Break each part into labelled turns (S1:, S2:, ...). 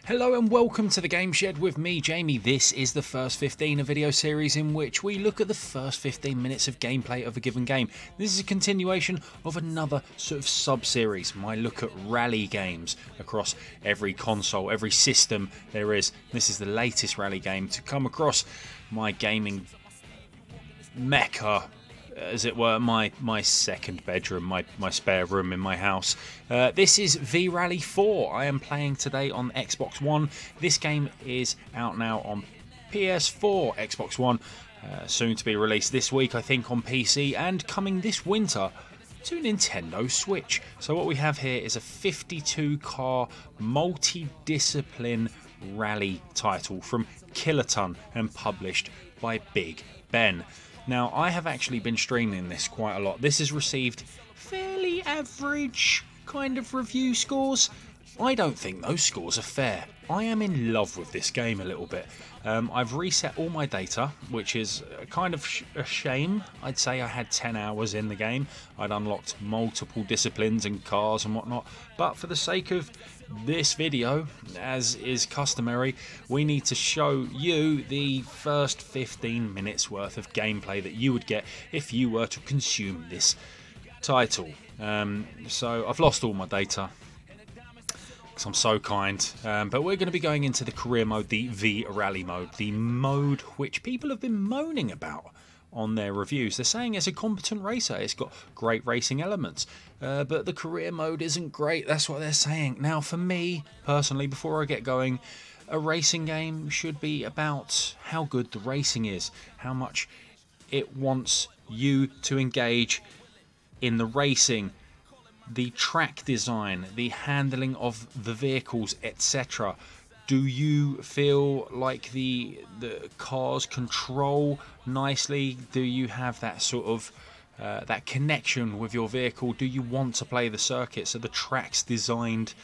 S1: Hello and welcome to the Game Shed with me, Jamie. This is the first 15, a video series in which we look at the first 15 minutes of gameplay of a given game. This is a continuation of another sort of sub-series, my look at rally games across every console, every system there is. This is the latest rally game to come across my gaming mecca, as it were, my second bedroom, my spare room in my house. This is V-Rally 4. I am playing today on Xbox One. This game is out now on PS4, Xbox One, soon to be released this week, I think, on PC, and coming this winter to Nintendo Switch. So what we have here is a 52-car multi-discipline rally title from Kiloton and published by Big Ben. Now, I have actually been streaming this quite a lot. This has received fairly average kind of review scores. I don't think those scores are fair. I am in love with this game a little bit. I've reset all my data, which is kind of a shame. I'd say I had 10 hours in the game. I'd unlocked multiple disciplines and cars and whatnot. But for the sake of this video, as is customary, we need to show you the first 15 minutes worth of gameplay that you would get if you were to consume this title. So I've lost all my data because I'm so kind, but we're going to be going into the career mode, the V-Rally mode, the mode which people have been moaning about on their reviews. They're saying it's a competent racer, it's got great racing elements, but the career mode isn't great. That's what they're saying. Now, for me personally, before I get going, a racing game should be about how good the racing is, how much it wants you to engage in the racing, the track design, the handling of the vehicles, etc. Do you feel like the cars control nicely? Do you have that sort of that connection with your vehicle? Do you want to play the circuits? Are the tracks designed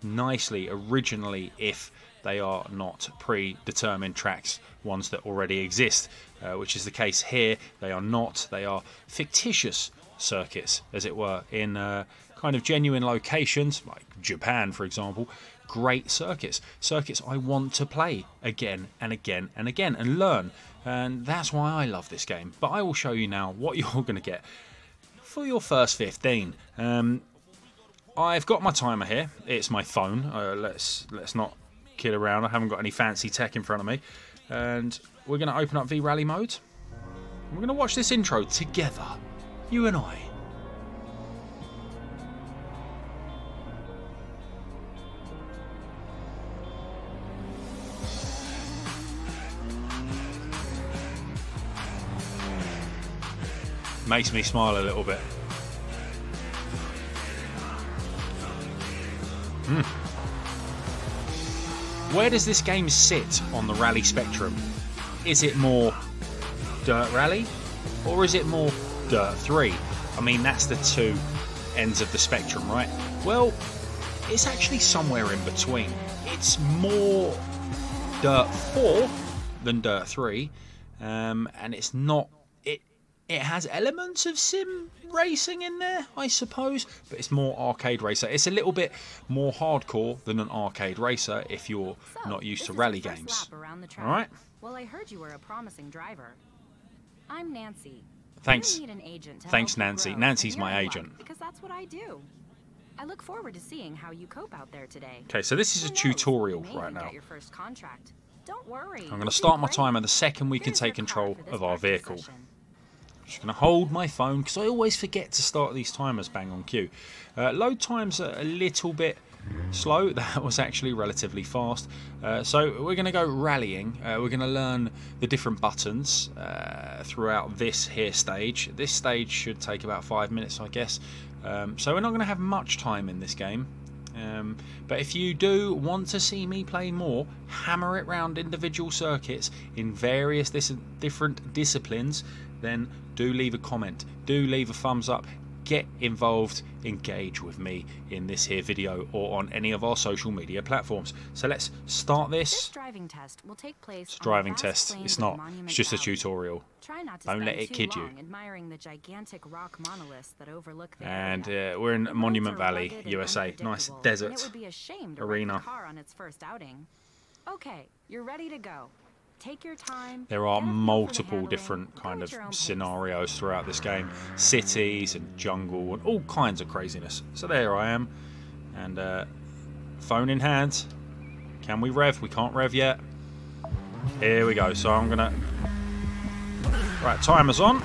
S1: nicely originally, if they are not predetermined tracks, ones that already exist, which is the case here? They are not. They are fictitious circuits, as it were, in kind of genuine locations like Japan, for example. Great circuits I want to play again and again and again and learn, and that's why I love this game. But I will show you now what you're going to get for your first 15. I've got my timer here. It's my phone. Let's not kid around. I haven't got any fancy tech in front of me, and we're going to open up V-Rally mode. We're going to watch this intro together, you and I. Makes me smile a little bit. Where does this game sit on the rally spectrum? Is it more Dirt Rally, or is it more Dirt 3? I mean, that's the two ends of the spectrum, right? Well, it's actually somewhere in between. It's more Dirt 4 than Dirt 3, and it's not. It has elements of sim racing in there, I suppose, but it's more arcade racer. It's a little bit more hardcore than an arcade racer if you're not used to rally games. All right.
S2: Well, I heard you were a promising driver. I'm Nancy.
S1: Thanks.
S2: I need an agent to
S1: Thanks,
S2: help you
S1: Nancy.
S2: grow,
S1: Nancy's
S2: and you're
S1: my
S2: in luck,
S1: agent.
S2: because that's what I do. I look forward to seeing how you cope out there today.
S1: Okay, so this is a
S2: Who knows?
S1: tutorial
S2: You may
S1: right
S2: even
S1: now.
S2: get your first contract. Don't worry.
S1: I'm going to
S2: you'll
S1: start
S2: do
S1: my
S2: great.
S1: timer the second we can
S2: Here's
S1: take
S2: your
S1: control
S2: card for this
S1: of our
S2: practice
S1: vehicle.
S2: session.
S1: Just going to hold my phone because I always forget to start these timers bang on cue. Load times are a little bit slow. That was actually relatively fast. So we're going to go rallying. We're going to learn the different buttons throughout this here stage. This stage should take about 5 minutes, I guess. So we're not going to have much time in this game. But if you do want to see me play more, hammer it round individual circuits in various different disciplines, then do leave a comment, do leave a thumbs up, get involved, engage with me in this here video or on any of our social media platforms. So let's start this.
S2: Driving test will take place.
S1: It's a driving test. It's not. It's just a tutorial.
S2: Try not to
S1: Don't let it kid you.
S2: Admiring the gigantic rock monoliths that overlook the
S1: And
S2: area.
S1: we're in
S2: The
S1: Monument
S2: roads are
S1: Valley,
S2: rugged and
S1: USA. Nice
S2: unpredictable,
S1: desert
S2: and it would be a shame to
S1: arena.
S2: wreck the car on its first outing. Okay, you're ready to go. Take your time.
S1: There are
S2: get a feel for the
S1: multiple
S2: handling,
S1: different
S2: go
S1: kind
S2: at
S1: of
S2: your own pace.
S1: scenarios throughout this game. Cities and jungle and all kinds of craziness. So there I am. And phone in hand. Can we rev? We can't rev yet. Here we go. So I'm going to... Right, timer's on.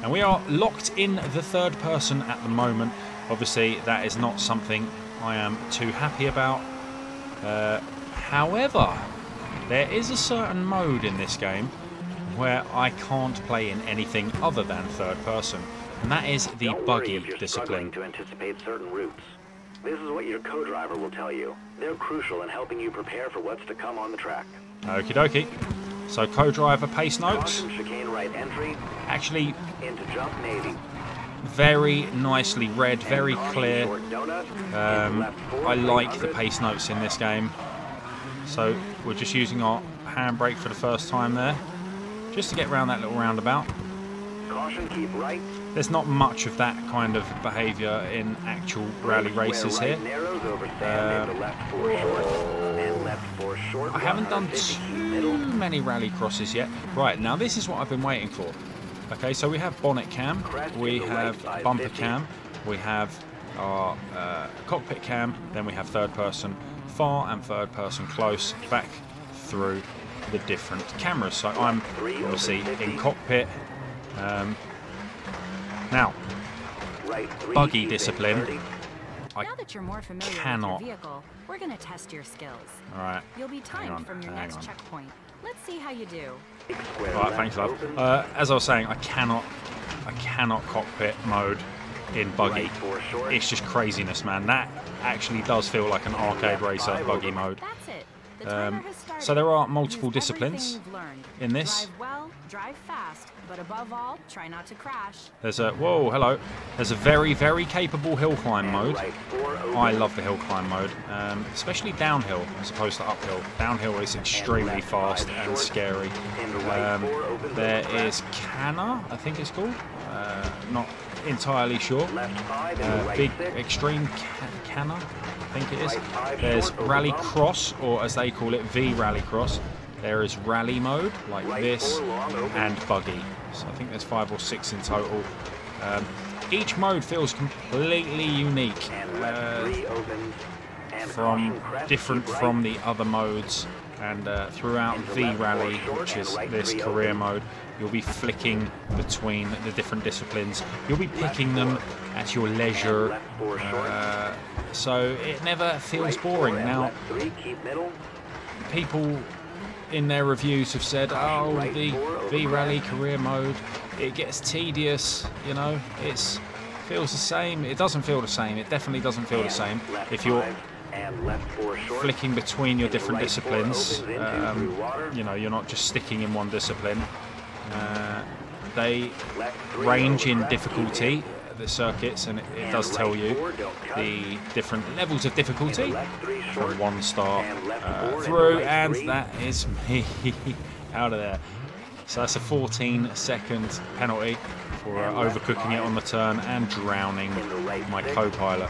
S1: And we are locked in the third person at the moment. Obviously, that is not something I am too happy about. However, there is a certain mode in this game where I can't play in anything other than third person, and that is the buggy discipline.
S3: To anticipate certain routes. This is what your co-driver will tell you. They're crucial in helping you prepare for what's to come on the track.
S1: Okie dokie. So co-driver pace notes.
S3: Caution, chicane right entry.
S1: Actually,
S3: Into jump navy.
S1: very nicely read, very
S3: And
S1: clear.
S3: short donut. Into left 4,
S1: I like the
S3: 300.
S1: pace notes in this game. So we're just using our handbrake for the first time there, just to get around that little roundabout.
S3: Caution, keep right.
S1: There's not much of that kind of behaviour in actual rally races
S3: Where
S1: here.
S3: right narrows over stand into left 4 short. And left 4 short.
S1: I haven't done
S3: 150, keep
S1: too
S3: middle.
S1: many rally crosses yet. Right, now this is what I've been waiting for. Okay, so we have bonnet cam, we have bumper cam, we have our cockpit cam, then we have third person far and third person close back through the different cameras. So I'm obviously in cockpit. Now,
S3: Right 3,
S1: buggy
S3: keep
S1: discipline.
S3: 30.
S1: I
S2: Now that you're more familiar
S1: cannot.
S2: with your vehicle, we're going to test your skills.
S1: all right.
S2: You'll be timed from your
S1: hang
S2: next
S1: on.
S2: checkpoint. Let's see how you do.
S3: Square
S1: Right,
S3: left
S1: thanks, love.
S3: open.
S1: As I was saying, I cannot cockpit mode in buggy.
S3: Right 4 short.
S1: It's just craziness, man. That actually does feel like an arcade racer buggy mode.
S2: That's it. The timer has started.
S1: So there are multiple
S2: Use everything
S1: disciplines
S2: you've learned.
S1: in this.
S2: Drive well, drive fast, but above all, try not to crash.
S1: There's a hello. There's a very, very capable hill climb mode.
S3: Right 4 open.
S1: I love the hill climb mode, especially downhill as opposed to uphill. Downhill is extremely fast and scary.
S3: Into right 4 open.
S1: There is Canna, I think it's called. Not entirely sure.
S3: Left 5 into right
S1: Big
S3: 6.
S1: Extreme Canna, I think it is.
S3: Right 5
S1: There's
S3: short, over
S1: Rallycross, or as they call it, V Rallycross. There is rally mode, like
S3: Right
S1: this,
S3: 4 long open.
S1: and buggy. So I think there's 5 or 6 in total. Each mode feels completely unique.
S3: And left 3 open. And
S1: From
S3: caution, crest,
S1: different
S3: keep right.
S1: from the other modes, and throughout
S3: Into
S1: V
S3: left
S1: Rally,
S3: 4 short
S1: which is
S3: and right
S1: this
S3: 3
S1: career
S3: open.
S1: mode, you'll be flicking between the different disciplines. You'll be picking them at your leisure,
S3: Left 4 short.
S1: so it never feels
S3: Right 4
S1: boring.
S3: and
S1: Now,
S3: left 3, keep middle.
S1: people in their reviews have said, oh,
S3: Right
S1: the
S3: 4 over
S1: V Rally
S3: crest.
S1: career mode, it gets tedious, you know, feels the same. It doesn't feel the same. It definitely doesn't feel the
S3: And
S1: same.
S3: left
S1: If you're
S3: 5 and left 4 short.
S1: flicking between your
S3: Into
S1: different
S3: right 4
S1: disciplines,
S3: opens into through water.
S1: you know, you're not just sticking in one discipline. They
S3: Left 3
S1: range
S3: over
S1: in
S3: crest,
S1: difficulty, the circuits, and it does
S3: And
S1: tell
S3: right
S1: you
S3: 4, don't cut.
S1: the different levels of difficulty
S3: Into left 3 short.
S1: from 1 star
S3: And left 4 into
S1: through,
S3: right
S1: and
S3: 3.
S1: that is me out of there. So that's a 14-second penalty for
S3: And left
S1: overcooking it
S3: 5.
S1: on the turn and drowning
S3: Into right
S1: my
S3: 6.
S1: co-pilot.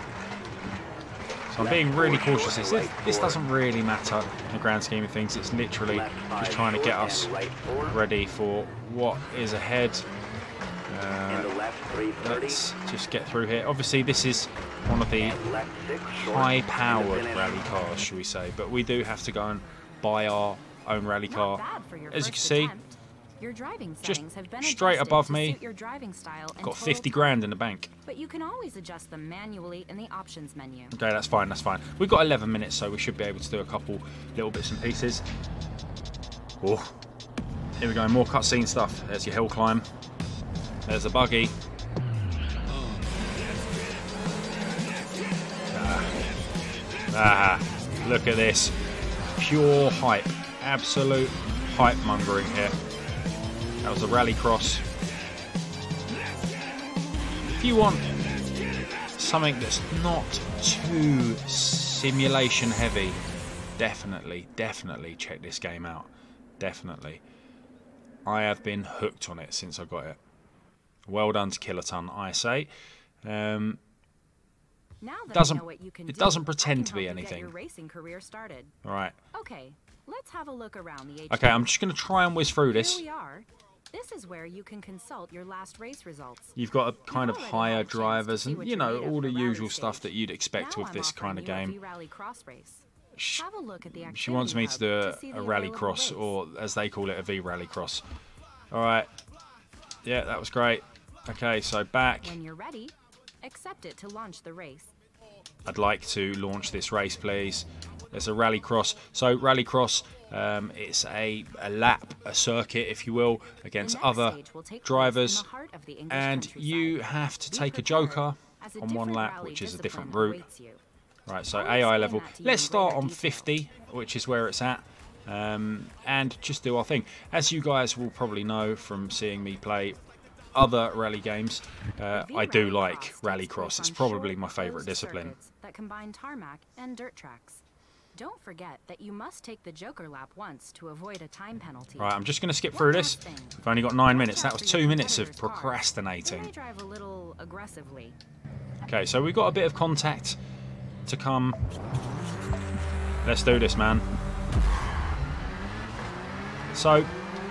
S1: So I'm being really cautious. This doesn't really matter in the grand scheme of things. It's literally
S3: Left 5
S1: just trying to get
S3: short
S1: us
S3: and right 4.
S1: ready for what is ahead.
S3: Into left 330.
S1: Let's just get through here. Obviously, this is one of the
S3: And left 6 short.
S1: high-powered
S3: To finish.
S1: rally cars, shall we say. But we do have to go and buy our own rally
S2: Not
S1: car.
S2: bad for your
S1: As you can
S2: first
S1: see,
S2: attempt. Your driving
S1: just
S2: settings have been
S1: straight
S2: adjusted
S1: above
S2: to
S1: me,
S2: suit your driving style and
S1: got
S2: total
S1: 50
S2: time.
S1: grand in the bank.
S2: But you can always adjust them manually in the options menu.
S1: Okay, that's fine, that's fine. We've got 11 minutes, so we should be able to do a couple little bits and pieces. Oh, here we go, more cutscene stuff. There's your hill climb. There's a buggy. Look at this. Pure hype. Absolute hype mongering here. That was a Rallycross. If you want something that's not too simulation heavy, definitely check this game out. Definitely. I have been hooked on it since I got it. Well done to Kiloton, I say.
S2: Now that
S1: Doesn't
S2: I know what you can
S1: it
S2: do,
S1: doesn't
S2: I
S1: pretend
S2: can
S1: to be
S2: help you get
S1: anything.
S2: your racing career started.
S1: All right.
S2: Okay, let's have a look around the HQ.
S1: Okay, I'm just going to try and whiz through this.
S2: Here we are. This is where you can consult your last race results.
S1: You've got a kind of
S2: already
S1: hire
S2: had a chance to
S1: drivers
S2: see
S1: and,
S2: what
S1: you
S2: you're
S1: know,
S2: made of
S1: all the
S2: for rally
S1: usual stuff
S2: stage.
S1: that you'd expect
S2: Now
S1: with
S2: I'm
S1: this kind of
S2: offering you
S1: game.
S2: a Rallycross race. Have a look at the
S1: She wants me to
S2: activity
S1: do
S2: hub see
S1: a
S2: the
S1: Rallycross,
S2: available
S1: or as they call it, a V-Rallycross. All right. Yeah, that was great. Okay, so back.
S2: race. When you're ready, accept it to launch the race.
S1: I'd like to launch this race, please. There's a Rallycross. So Rallycross, it's a lap, a circuit, if you will, against other drivers, and you have to take a joker on one lap, which is a different route. Right, so AI level. Let's start on 50, which is where it's at, and just do our thing. As you guys will probably know from seeing me play other rally games, I do like Rallycross. It's probably my favourite discipline.
S2: That combine tarmac and dirt tracks. Don't forget that you must take the Joker lap once to avoid a time penalty.
S1: Right, I'm just going to skip through this. We've only got 9 minutes. That was 2 minutes of procrastinating.
S2: They may drive a little aggressively.
S1: Okay, so we've got a bit of contact to come. Let's do this, man. So,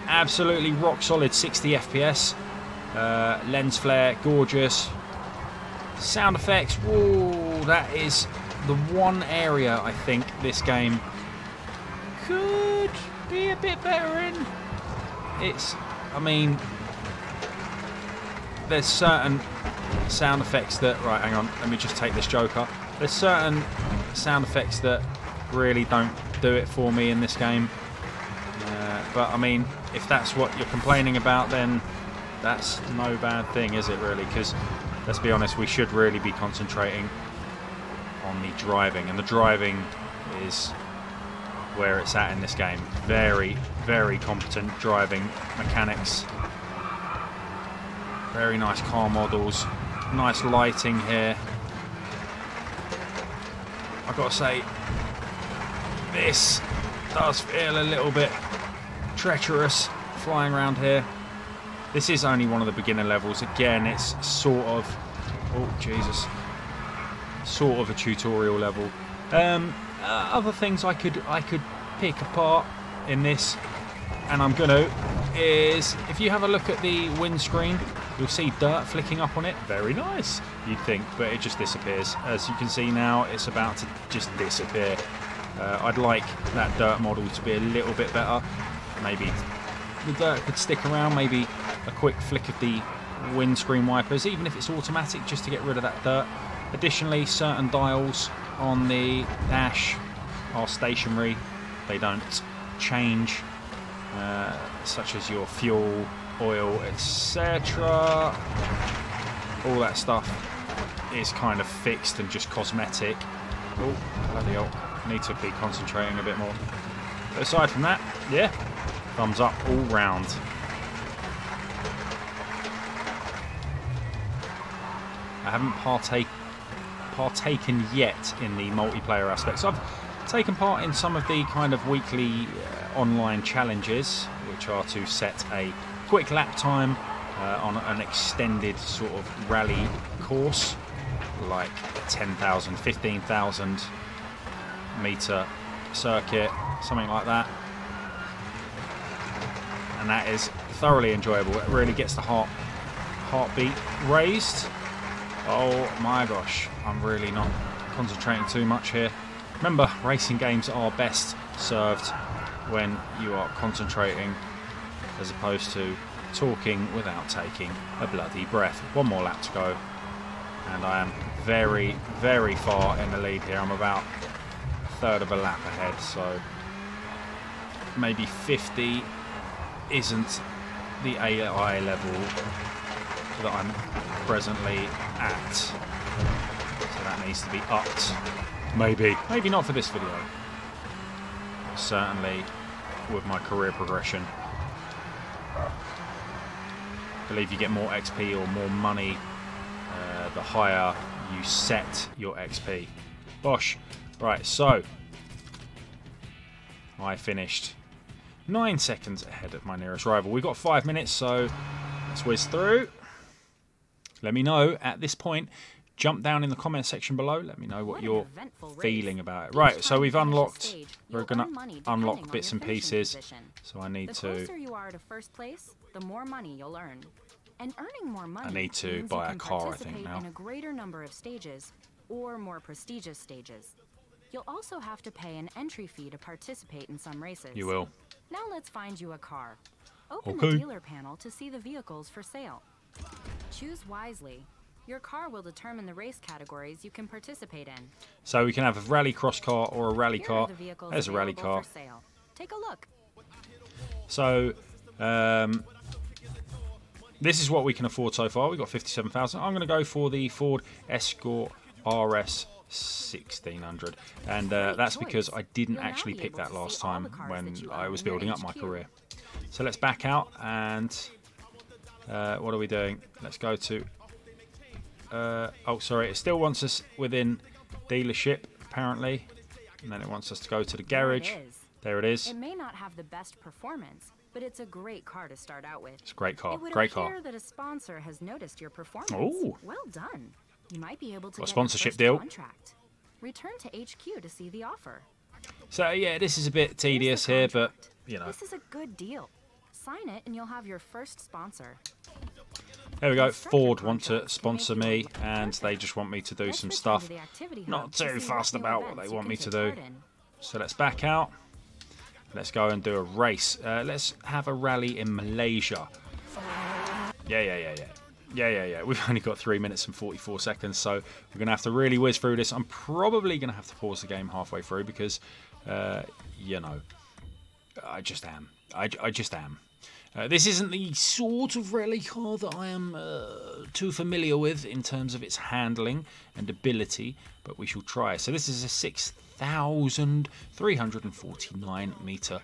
S1: absolutely rock solid 60 FPS. Lens flare, gorgeous. Sound effects, whoa, that is the one area I think this game could be a bit better in. I mean, there's certain sound effects that, right, hang on, let me just take this joker. There's certain sound effects that really don't do it for me in this game. But I mean, if that's what you're complaining about, then that's no bad thing, is it really? Because let's be honest, we should really be concentrating on the driving, and the driving is where it's at in this game. Very, very competent driving mechanics. Very nice car models, nice lighting here. I've got to say, this does feel a little bit treacherous flying around here. This is only one of the beginner levels. Again, it's sort of, oh Jesus, sort of a tutorial level. Other things I could pick apart in this, and I'm gonna, is if you have a look at the windscreen, you'll see dirt flicking up on it. Very nice, you'd think, but it just disappears. As you can see now, it's about to just disappear. I'd like that dirt model to be a little bit better. Maybe the dirt could stick around, maybe a quick flick of the windscreen wipers, even if it's automatic, just to get rid of that dirt. Additionally, certain dials on the dash are stationary, they don't change, such as your fuel, oil, etc. All that stuff is kind of fixed and just cosmetic. Oh, bloody hell, need to be concentrating a bit more. But aside from that, yeah, thumbs up all round. I haven't partaken yet in the multiplayer aspect. So I've taken part in some of the kind of weekly online challenges, which are to set a quick lap time on an extended sort of rally course, like 10,000, 15,000 meter circuit, something like that. And that is thoroughly enjoyable. It really gets the heartbeat raised. Oh my gosh, I'm really not concentrating too much here. Remember, racing games are best served when you are concentrating as opposed to talking without taking a bloody breath. One more lap to go, and I am very, very far in the lead here. I'm about a third of a lap ahead, so maybe 50 isn't the AI level that I'm presently at, so that needs to be upped. Maybe not for this video, certainly with my career progression. I believe you get more XP or more money the higher you set your XP. Bosh. Right, so I finished 9 seconds ahead of my nearest rival. We've got 5 minutes, so let's whiz through. Let me know at this point. Jump down in the comment section below. Let me know what you're feeling about it. Right, so we've unlocked. We're going to unlock bits and pieces. So I need to.
S2: The closer you are to first place, the more money you'll earn. And earning more money
S1: I need to
S2: means
S1: buy
S2: you
S1: a
S2: can
S1: car, I think,
S2: participate
S1: now.
S2: in a greater number of stages or more prestigious stages. You'll also have to pay an entry fee to participate in some races.
S1: You will.
S2: Now let's find you a car. Open
S1: Okay.
S2: the dealer panel to see the vehicles for sale. Choose wisely. Your car will determine the race categories you can participate in.
S1: So we can have a Rallycross car or a rally
S2: Here
S1: car.
S2: are the vehicles
S1: There's a rally
S2: available
S1: car.
S2: for sale. Take a look.
S1: So this is what we can afford so far. We've got 57,000. I'm going to go for the Ford Escort RS 1600, and that's because I didn't actually pick that last time when I was building up my career. So let's back out, and what are we doing? Let's go to oh sorry, it still wants us within dealership apparently, and then it wants us to go to the garage. There it is.
S2: It may not have the best performance, but it's a great car to start out with.
S1: It's a great car.
S2: It would
S1: Great
S2: appear
S1: car.
S2: that a sponsor has noticed your performance.
S1: Ooh.
S2: Well done. You might be able to
S1: Got a
S2: get
S1: sponsorship
S2: your first
S1: deal.
S2: contract. Return to HQ to see the offer.
S1: So yeah, this is a bit
S2: Here's
S1: tedious
S2: the
S1: here, but
S2: contract.
S1: you know.
S2: This is a good deal. Sign it and you'll have your first sponsor.
S1: There we go.
S2: Constructor
S1: Ford want to
S2: contracts can make
S1: sponsor
S2: you
S1: me,
S2: look
S1: and
S2: perfect.
S1: they just want me to do
S2: Let's
S1: some
S2: return
S1: stuff.
S2: to the activity hub
S1: Not
S2: to
S1: too
S2: see
S1: fussed
S2: new
S1: about what
S2: events
S1: they
S2: you
S1: want
S2: can
S1: me to
S2: take
S1: do.
S2: part in.
S1: So let's back out. Let's go and do a race. Let's have a rally in Malaysia. Yeah. We've only got 3 minutes and 44 seconds, so we're going to have to really whiz through this. I'm probably going to have to pause the game halfway through because, you know, I just am. I just am. This isn't the sort of rally car that I am too familiar with in terms of its handling and ability, but we shall try. So this is a 6,349 metre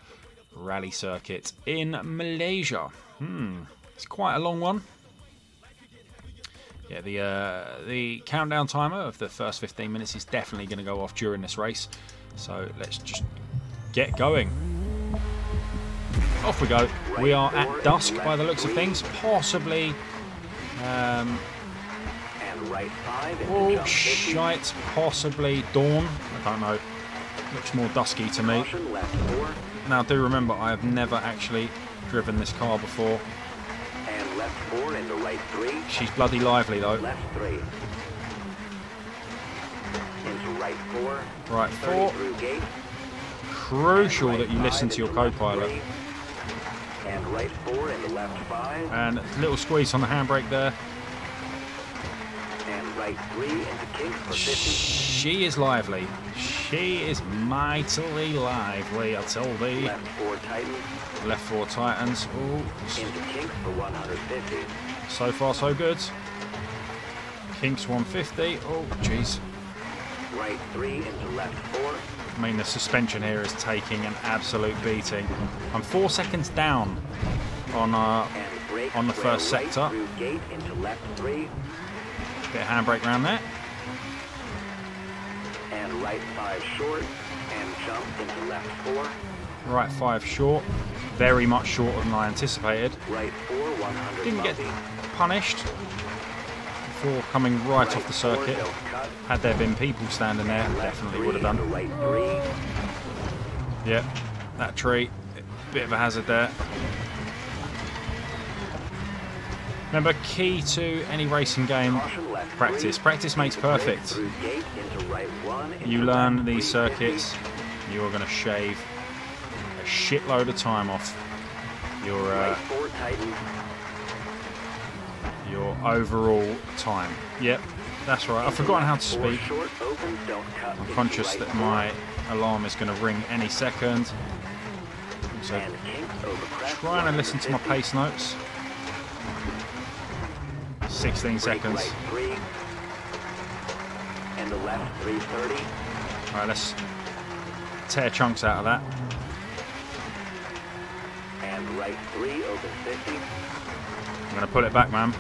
S1: rally circuit in Malaysia. It's quite a long one. Yeah, the countdown timer of the first 15 minutes is definitely going to go off during this race. So let's just get going. Off we go. We are at dusk by the looks of things. Possibly... oh, shite. Possibly dawn. I don't know. Looks more dusky to me. Now, do remember, I have never actually driven this car before.
S3: And left 4 into right 3.
S1: She's bloody lively, though.
S3: Left 3. Into right 4.
S1: Right
S3: 30
S1: 4.
S3: through gate.
S1: Crucial that you listen to your co-pilot.
S3: And right 4 into left 5.
S1: And a little squeeze on the handbrake there.
S3: And right 3 into kinks for 50.
S1: She is lively. She is mightily lively, I tell thee.
S3: Left 4 tightens.
S1: Left 4 tightens. Ooh.
S3: Into kinks for 150.
S1: So far, so good. Kinks 150. Oh, jeez.
S3: Right 3 into left 4.
S1: I mean, the suspension here is taking an absolute beating. I'm 4 seconds down on
S3: And brake
S1: the first
S3: right
S1: sector.
S3: through gate into left 3.
S1: Bit of handbrake around there.
S3: And right 5 short. And jump into left 4.
S1: Right 5 short. Very much shorter than I anticipated.
S3: Right 4, 100
S1: Didn't get
S3: bumpy.
S1: punished before coming right off the circuit.
S3: Don't cut.
S1: Had there been people standing there,
S3: Left
S1: definitely
S3: 3
S1: would have done.
S3: into right 3.
S1: Yep, that tree, bit of a hazard there. Remember, key to any racing game,
S3: Caution left
S1: practice.
S3: 3.
S1: Practice makes
S3: Into brake
S1: perfect.
S3: through gate into right 1. Into
S1: You learn
S3: left
S1: these
S3: 350.
S1: circuits, you are going to shave a shitload of time off your
S3: Right 4 tightens.
S1: your overall time. Yep, that's right. I've forgotten how to
S3: Left 4
S1: speak.
S3: short opens, don't cut.
S1: I'm
S3: Into
S1: conscious
S3: right
S1: that
S3: 4.
S1: my alarm is going to ring any second. So
S3: And kinks over crest,
S1: trying to listen to my
S3: 150.
S1: pace notes. 16
S3: Brake
S1: seconds.
S3: right 3. And the left 330.
S1: Alright, let's tear chunks out of that.
S3: And right 3 open 50.
S1: I'm going to pull it back, man.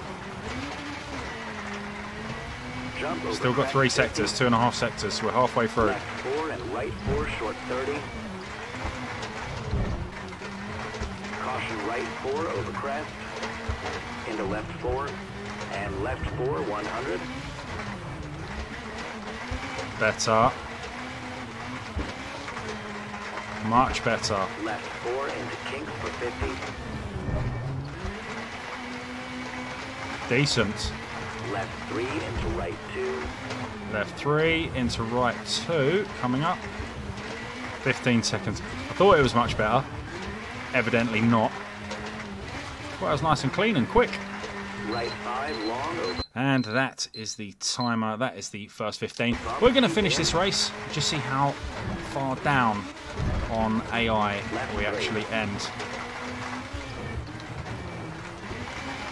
S3: jump over
S1: Still got
S3: crest
S1: 3
S3: 50.
S1: sectors, 2.5 sectors. We're halfway through.
S3: Left 4 and right 4 short 30. Caution right 4 over crest. Into left 4 and left 4 100.
S1: Better. Much better.
S3: Left 4 into kinks for 50.
S1: Decent.
S3: Left 3 into right 2.
S1: Left 3 into right 2. Coming up. 15 seconds. I thought it was much better. Evidently not. Well, it was nice and clean and quick.
S3: Right 5 long over.
S1: And that is the timer. That is the first 15. We're going to finish this race. Just see how far down on AI we actually end.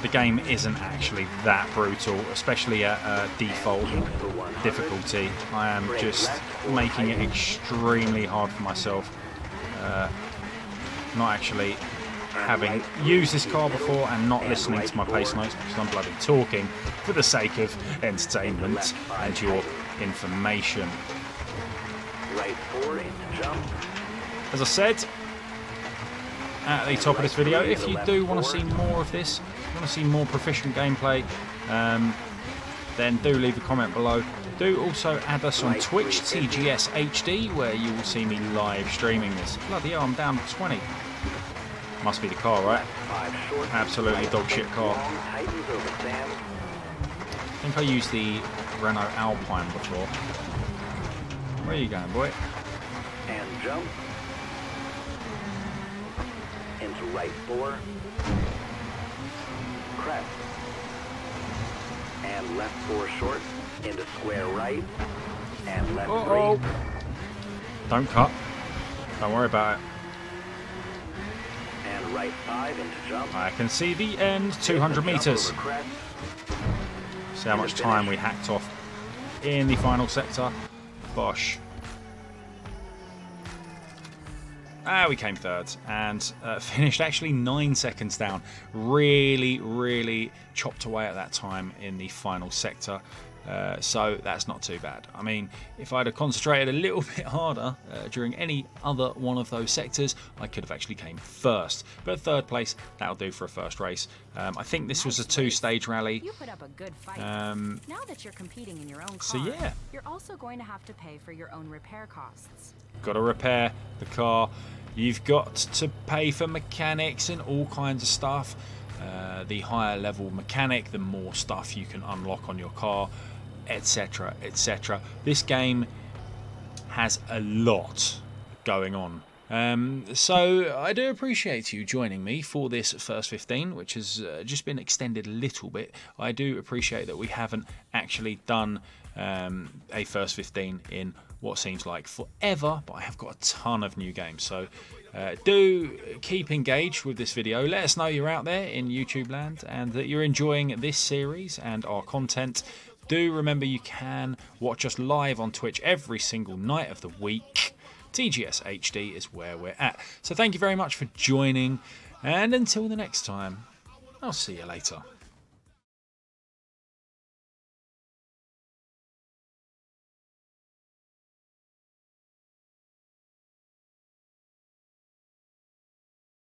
S1: The game isn't actually that brutal, especially at default difficulty. I am just making it extremely hard for myself. Not actually having used this car before and not listening to my pace notes because I'm bloody talking for the sake of entertainment and your information.
S3: Right 4 into jump.
S1: As I said at the top of this video, if you do want to see more of this, you want to see more proficient gameplay, then do leave a comment below. Do also add us on Twitch, TGS HD, where you will see me live streaming this. Bloody hell, I'm down to 20. Must be the car, right? Absolutely dog shit car. I think I used the Renault Alpine before. Where are you going, boy?
S3: And jump. Into right 4. Crest. And left 4 short. Into square right. And left 3.
S1: Don't cut. Don't worry about it.
S3: And right 5 into jump.
S1: I can see the end. 200 meters. See how much time we hacked off in the final sector. Bosh. We came third and finished actually 9 seconds down. Really chopped away at that time in the final sector. So that's not too bad. I mean, if I'd have concentrated a little bit harder during any other one of those sectors, I could have actually came first. But third place, that'll do for a first race. I think this was a 2-stage rally.
S2: You put up a good fight. Now that you're competing in your own car,
S1: so yeah,
S2: you're also going to have to pay for your own repair costs.
S1: Got to repair the car. You've got to pay for mechanics and all kinds of stuff. The higher level mechanic, the more stuff you can unlock on your car, etc, etc. This game has a lot going on. So I do appreciate you joining me for this first 15, which has just been extended a little bit. I do appreciate that we haven't actually done a first 15 in what seems like forever, but I have got a ton of new games. So do keep engaged with this video. Let us know you're out there in YouTube land and that you're enjoying this series and our content. Do remember you can watch us live on Twitch every single night of the week. TGS HD is where we're at. So thank you very much for joining, and until the next time, I'll see you later.